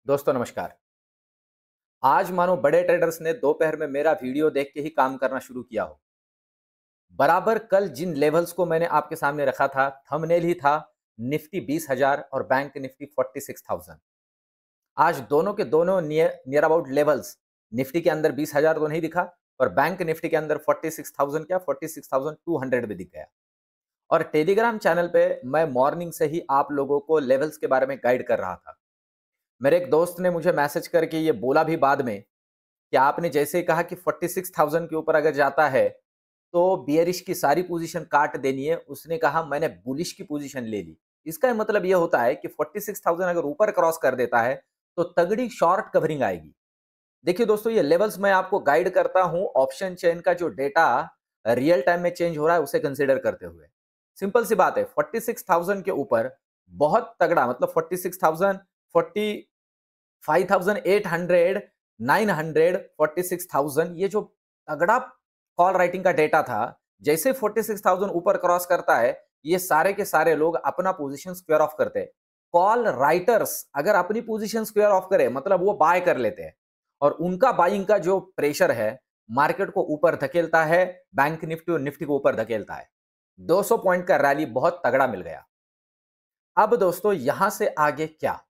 दोस्तों नमस्कार। आज मानो बड़े ट्रेडर्स ने दोपहर में मेरा वीडियो देख के ही काम करना शुरू किया हो। बराबर कल जिन लेवल्स को मैंने आपके सामने रखा था, थंबनेल ही था निफ्टी 20,000 और बैंक निफ्टी 46,000। आज दोनों के दोनों नियर अबाउट लेवल्स, निफ्टी के अंदर 20,000 तो नहीं दिखा और बैंक निफ्टी के अंदर 46,000 क्या 46,200 भी दिख गया। और टेलीग्राम चैनल पे मैं मॉर्निंग से ही आप लोगों को लेवल्स के बारे में गाइड कर रहा था। मेरे एक दोस्त ने मुझे मैसेज करके ये बोला भी बाद में कि आपने जैसे ही कहा कि 46,000 के ऊपर अगर जाता है तो बियरिश की सारी पोजीशन काट देनी है। उसने कहा मैंने बुलिश की पोजीशन ले ली। इसका मतलब ये होता है कि 46,000 अगर ऊपर क्रॉस कर देता है तो तगड़ी शॉर्ट कवरिंग आएगी। देखिए दोस्तों, ये लेवल्स मैं आपको गाइड करता हूं ऑप्शन चेन का जो डेटा रियल टाइम में चेंज हो रहा है उसे कंसीडर करते हुए। सिंपल सी बात है, 46,000 के ऊपर बहुत तगड़ा मतलब 46,000, 45,800, 900, 46,000 ये जो तगड़ा कॉल राइटिंग का डेटा था, जैसे 46,000 ऊपर क्रॉस करता है, ये सारे के सारे लोग अपना पोजीशन स्क्वायर ऑफ करते हैं। कॉल राइटर्स अगर अपनी पोजीशन स्क्वायर ऑफ करे मतलब वो बाय कर लेते हैं और उनका बाइंग का जो प्रेशर है मार्केट को ऊपर धकेलता है, बैंक निफ्टी और निफ्टी को ऊपर धकेलता है। 200 पॉइंट का रैली बहुत तगड़ा मिल गया। अब दोस्तों यहां से आगे क्या?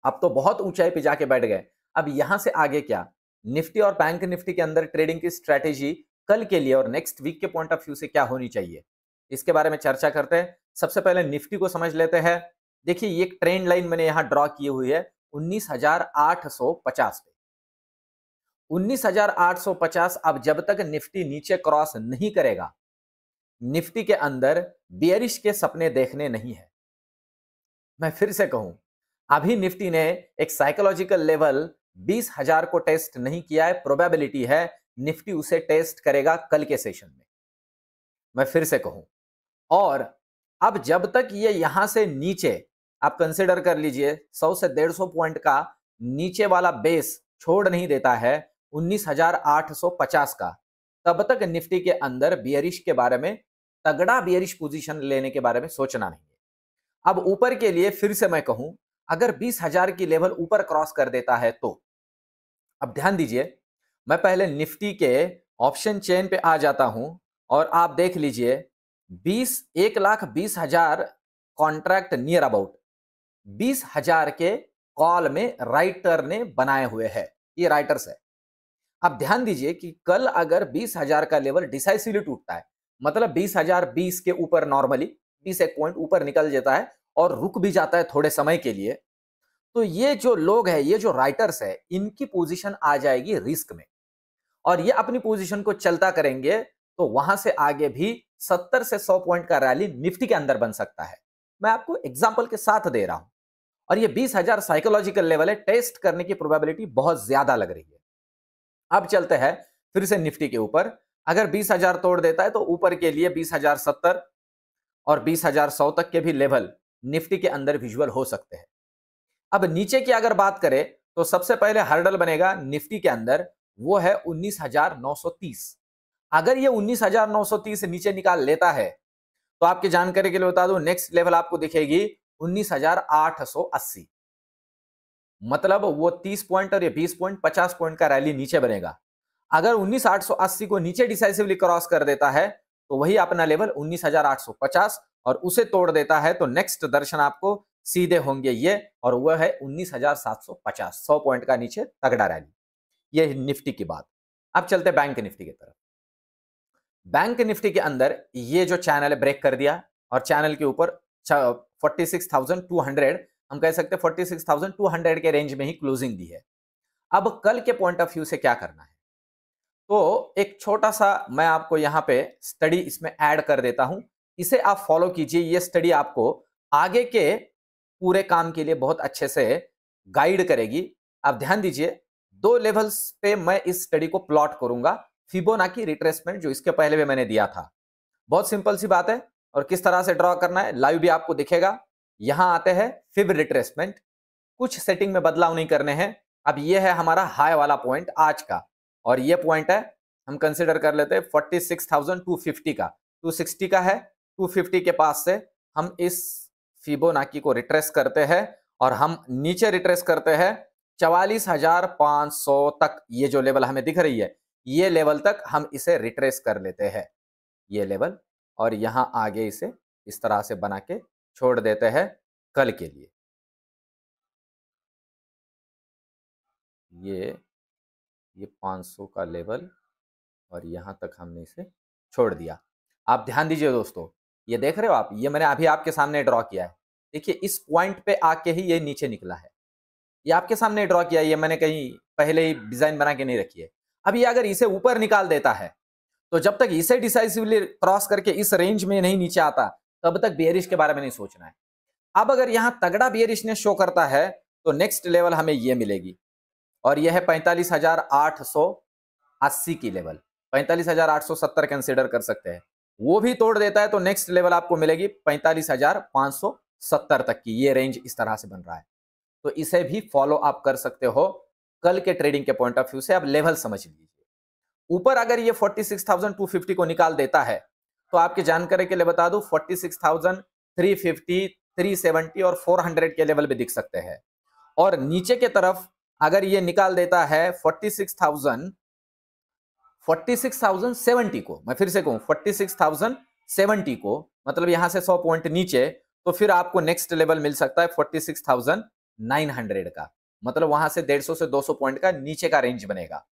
अब तो बहुत ऊंचाई पे जाके बैठ गए। अब यहां से आगे क्या? निफ्टी और बैंक निफ्टी के अंदर ट्रेडिंग की स्ट्रेटेजी कल के लिए और नेक्स्ट वीक के पॉइंट ऑफ व्यू से क्या होनी चाहिए, इसके बारे में चर्चा करते हैं। सबसे पहले निफ्टी को समझ लेते हैं। देखिए ये एक ट्रेंड लाइन मैंने यहां ड्रॉ की हुई है 19,850 पे। 19,850 अब जब तक निफ्टी नीचे क्रॉस नहीं करेगा, निफ्टी के अंदर बियरिश के सपने देखने नहीं है। मैं फिर से कहूं, अभी निफ्टी ने एक साइकोलॉजिकल लेवल 20,000 को टेस्ट नहीं किया है। प्रोबेबिलिटी है निफ्टी उसे टेस्ट करेगा कल के सेशन में। मैं फिर से कहूं, और अब जब तक ये यहां से नीचे आप कंसिडर कर लीजिए 100 से 150 पॉइंट का नीचे वाला बेस छोड़ नहीं देता है 19,850 का, तब तक निफ्टी के अंदर बियरिश के बारे में, तगड़ा बियरिश पोजीशन लेने के बारे में सोचना नहीं है। अब ऊपर के लिए फिर से मैं कहूं, अगर 20,000 की लेवल ऊपर क्रॉस कर देता है तो अब ध्यान दीजिए, मैं पहले निफ्टी के ऑप्शन चेन पे आ जाता हूं और आप देख लीजिए 1,20,000 कॉन्ट्रैक्ट नियर अबाउट 20,000 के कॉल में राइटर ने बनाए हुए हैं। ये राइटर्स है। अब ध्यान दीजिए कि कल अगर 20,000 का लेवल डिसाइसिवली टूटता है, मतलब 20,020 के ऊपर नॉर्मली 20 एक पॉइंट ऊपर निकल जाता है और रुक भी जाता है थोड़े समय के लिए, तो ये जो लोग हैं, ये जो राइटर्स है, इनकी पोजीशन आ जाएगी रिस्क में और ये अपनी पोजीशन को चलता करेंगे तो वहां से आगे भी 70 से 100 पॉइंट का रैली निफ्टी के अंदर बन सकता है। मैं आपको एग्जांपल के साथ दे रहा हूं और ये 20,000 साइकोलॉजिकल लेवल है, टेस्ट करने की प्रोबेबिलिटी बहुत ज्यादा लग रही है। अब चलते हैं फिर से निफ्टी के ऊपर। अगर 20,000 तोड़ देता है तो ऊपर के लिए 20,070 और 20,100 तक के भी लेवल निफ्टी के अंदर विजुअल हो सकते हैं। अब नीचे की अगर बात करें तो सबसे पहले हर्डल बनेगा निफ्टी के अंदर, वो है 19,930। अगर ये 19,930 से नीचे निकाल लेता है तो आपकी जानकारी के लिए बता दूं, नेक्स्ट लेवल आपको दिखेगी 19,880। मतलब वो 30 पॉइंट और ये 20 पॉइंट 50 पॉइंट का रैली नीचे बनेगा। अगर 19,880 को नीचे डिसाइसिवली क्रॉस कर देता है तो वही अपना लेवल 19,850 और उसे तोड़ देता है तो नेक्स्ट दर्शन आपको सीधे होंगे ये, और वह है 19,750। 100 पॉइंट का नीचे तगड़ा रैली। ये निफ्टी की बात। अब चलते बैंक निफ्टी की तरफ। बैंक निफ्टी के अंदर ये जो चैनल ब्रेक कर दिया और चैनल के ऊपर 46,200, हम कह सकते 46,200 के रेंज में ही क्लोजिंग दी है। अब कल के पॉइंट ऑफ व्यू से क्या करना है, तो एक छोटा सा मैं आपको यहां पे स्टडी इसमें ऐड कर देता हूं। इसे आप फॉलो कीजिए। ये स्टडी आपको आगे के पूरे काम के लिए बहुत अच्छे से गाइड करेगी। आप ध्यान दीजिए, दो लेवल्स पे मैं इस स्टडी को प्लॉट करूंगा। फिबोनाची रिट्रेसमेंट जो इसके पहले भी मैंने दिया था, बहुत सिंपल सी बात है। और किस तरह से ड्रॉ करना है लाइव भी आपको दिखेगा। यहां आते हैं फिब रिट्रेसमेंट, कुछ सेटिंग में बदलाव नहीं करने हैं। अब ये है हमारा हाई वाला पॉइंट आज का, और ये पॉइंट है हम कंसिडर कर लेते हैं 46,250 का, 260 का है। 250 के पास से हम इस फिबोनाची को रिट्रेस करते हैं और हम नीचे रिट्रेस करते हैं 44,500 तक। ये जो लेवल हमें दिख रही है, ये लेवल तक हम इसे रिट्रेस कर लेते हैं, ये लेवल, और यहां आगे इसे इस तरह से बना के छोड़ देते हैं कल के लिए। ये 500 का लेवल और यहां तक हमने इसे छोड़ दिया। आप ध्यान दीजिए दोस्तों, ये देख रहे हो आप, ये मैंने अभी आपके सामने ड्रॉ किया है। देखिए इस पॉइंट पे आके ही ये नीचे निकला है, ये आपके सामने ड्रॉ किया है, ये मैंने कहीं पहले ही डिजाइन बना के नहीं रखी है। अब ये अगर इसे ऊपर निकाल देता है तो जब तक इसे डिसाइसिवली क्रॉस करके इस रेंज में नहीं नीचे आता, तब तक बेयरिश के बारे में नहीं सोचना है। अब अगर यहां तगड़ा बेयरिशनेस शो करता है तो नेक्स्ट लेवल हमें ये मिलेगी, और यह है 45,880 की लेवल, 45,870 कंसीडर कर सकते हैं। वो भी तोड़ देता है तो नेक्स्ट लेवल आपको मिलेगी 45,570 तक की। ये रेंज इस तरह से बन रहा है, तो इसे भी फॉलो आप कर सकते हो कल के ट्रेडिंग के पॉइंट ऑफ व्यू से। अब लेवल समझ लीजिए, ऊपर अगर ये 46,250 को निकाल देता है तो आपकी जानकारी के लिए बता दूं 46,350, 370 और 400 के लेवल भी दिख सकते हैं। और नीचे के तरफ अगर ये निकाल देता है 46,070 को, मैं फिर से कहूं 46,070 को, मतलब यहां से 100 पॉइंट नीचे, तो फिर आपको नेक्स्ट लेवल मिल सकता है 46,900 का, मतलब वहां से 150 से 200 पॉइंट का नीचे का रेंज बनेगा।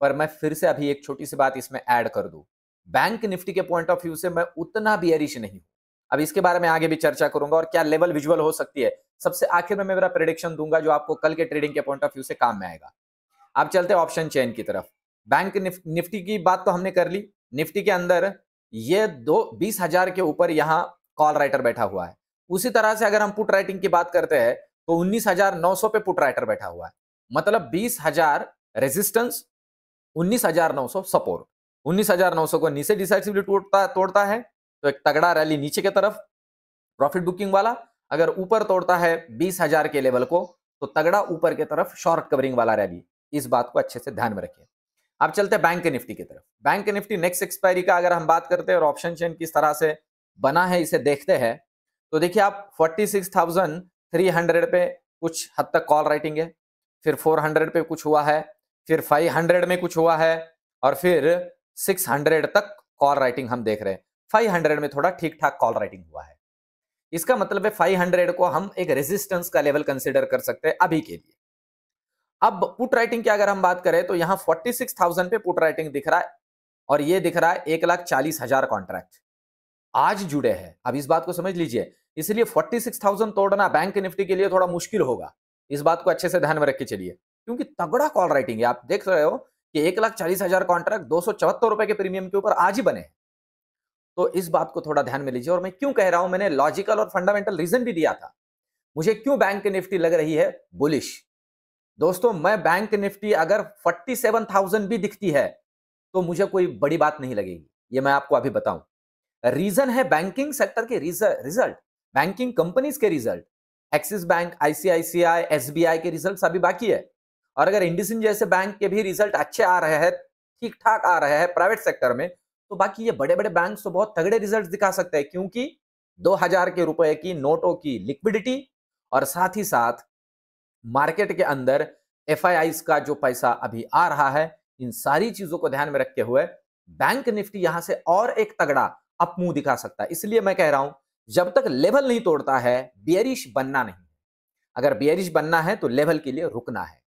पर मैं फिर से अभी एक छोटी सी बात इसमें ऐड कर दूं, बैंक निफ्टी के पॉइंट ऑफ व्यू से मैं उतना बियरिश नहीं हूं। अब इसके बारे में आगे भी चर्चा करूंगा और क्या लेवल विजुअल हो सकती है, सबसे आखिर में मैं मेरा प्रेडिक्शन दूंगा जो आपको कल के ट्रेडिंग के पॉइंट ऑफ व्यू से काम में आएगा। अब चलते हैं ऑप्शन चेन की तरफ। बैंक निफ्टी की बात तो हमने कर ली। निफ्टी के अंदर ये 20,000 के ऊपर यहां कॉल राइटर बैठा हुआ है। उसी तरह से अगर हम पुट राइटिंग की बात करते हैं तो 19,900 पे पुट राइटर बैठा हुआ है, मतलब 20,000 रेजिस्टेंस, 19,900 सपोर्ट। 19,900 को नीचे डिसाइसिवली तोड़ता है तो एक तगड़ा रैली नीचे की तरफ प्रॉफिट बुकिंग वाला, अगर ऊपर तोड़ता है 20,000 के लेवल को तो तगड़ा ऊपर की तरफ शॉर्ट कवरिंग वाला रैली। इस बात को अच्छे से ध्यान में रखें। अब चलते हैं बैंक निफ्टी की तरफ। बैंक निफ्टी नेक्स्ट एक्सपायरी का अगर हम बात करते हैं और ऑप्शन चेन किस तरह से बना है इसे देखते हैं, तो देखिए आप 46,300 पे कुछ हद तक कॉल राइटिंग है, फिर 400 पे कुछ हुआ है, फिर 500 में कुछ हुआ है, और फिर 600 तक कॉल राइटिंग हम देख रहे हैं। 500 में थोड़ा ठीक ठाक कॉल राइटिंग हुआ है। इसका मतलब है 500 को हम एक रेजिस्टेंस का लेवल कंसीडर कर सकते हैं अभी के लिए। अब पुट राइटिंग की अगर हम बात करें तो यहां 46,000 पे पुट राइटिंग दिख रहा है, और ये दिख रहा है 1,40,000 कॉन्ट्रैक्ट आज जुड़े हैं। अब इस बात को समझ लीजिए, इसलिए 46,000 तोड़ना बैंक निफ्टी के लिए थोड़ा मुश्किल होगा। इस बात को अच्छे से ध्यान में रख के चलिए, क्योंकि तगड़ा कॉल राइटिंग है। आप देख रहे हो कि 1,40,000 कॉन्ट्रैक्ट 274 रुपए के प्रीमियम के ऊपर आज ही बने। तो इस बात को थोड़ा ध्यान में लीजिए। और मैं क्यों कह रहा हूं, मैंने लॉजिकल और फंडामेंटल रीजन भी दिया था मुझे क्यों बैंक निफ्टी लग रही है बुलिश। दोस्तों, मैं बैंक निफ्टी अगर 47,000 भी दिखती है तो मुझे कोई बड़ी बात नहीं लगेगी, ये मैं आपको अभी बताऊं। रीजन है बैंकिंग सेक्टर के रिजल्ट, बैंकिंग कंपनीज के result. Axis bank, ICICI, SBI के रिजल्ट अभी बाकी है, और अगर इंडसिंड जैसे बैंक के भी रिजल्ट अच्छे आ रहे हैं, ठीक ठाक आ रहे हैं प्राइवेट सेक्टर में, तो बाकी ये बड़े बड़े बैंक तो बहुत तगड़े रिजल्ट दिखा सकते हैं, क्योंकि 2,000 के रुपए की नोटों की लिक्विडिटी और साथ ही साथ मार्केट के अंदर एफआईआईज का जो पैसा अभी आ रहा है, इन सारी चीजों को ध्यान में रखते हुए बैंक निफ्टी यहां से और एक तगड़ा अप मूव दिखा सकता है। इसलिए मैं कह रहा हूं, जब तक लेवल नहीं तोड़ता है बियरिश बनना नहीं। अगर बियरिश बनना है तो लेवल के लिए रुकना है।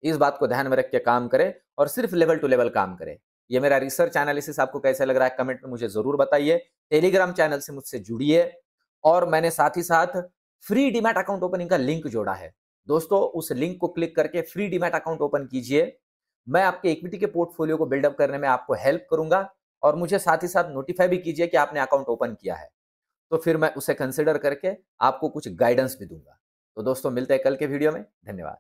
इस बात को ध्यान में रख के काम करें और सिर्फ लेवल टू लेवल काम करें। ये मेरा रिसर्च एनालिसिस आपको कैसे लग रहा है कमेंट में मुझे जरूर बताइए। टेलीग्राम चैनल से मुझसे जुड़िए, और मैंने साथ ही साथ फ्री डीमैट अकाउंट ओपनिंग का लिंक जोड़ा है। दोस्तों, उस लिंक को क्लिक करके फ्री डीमैट अकाउंट ओपन कीजिए। मैं आपके इक्विटी के पोर्टफोलियो को बिल्डअप करने में आपको हेल्प करूंगा, और मुझे साथ ही साथ नोटिफाई भी कीजिए कि आपने अकाउंट ओपन किया है, तो फिर मैं उसे कंसिडर करके आपको कुछ गाइडेंस भी दूंगा। तो दोस्तों, मिलते हैं कल के वीडियो में। धन्यवाद।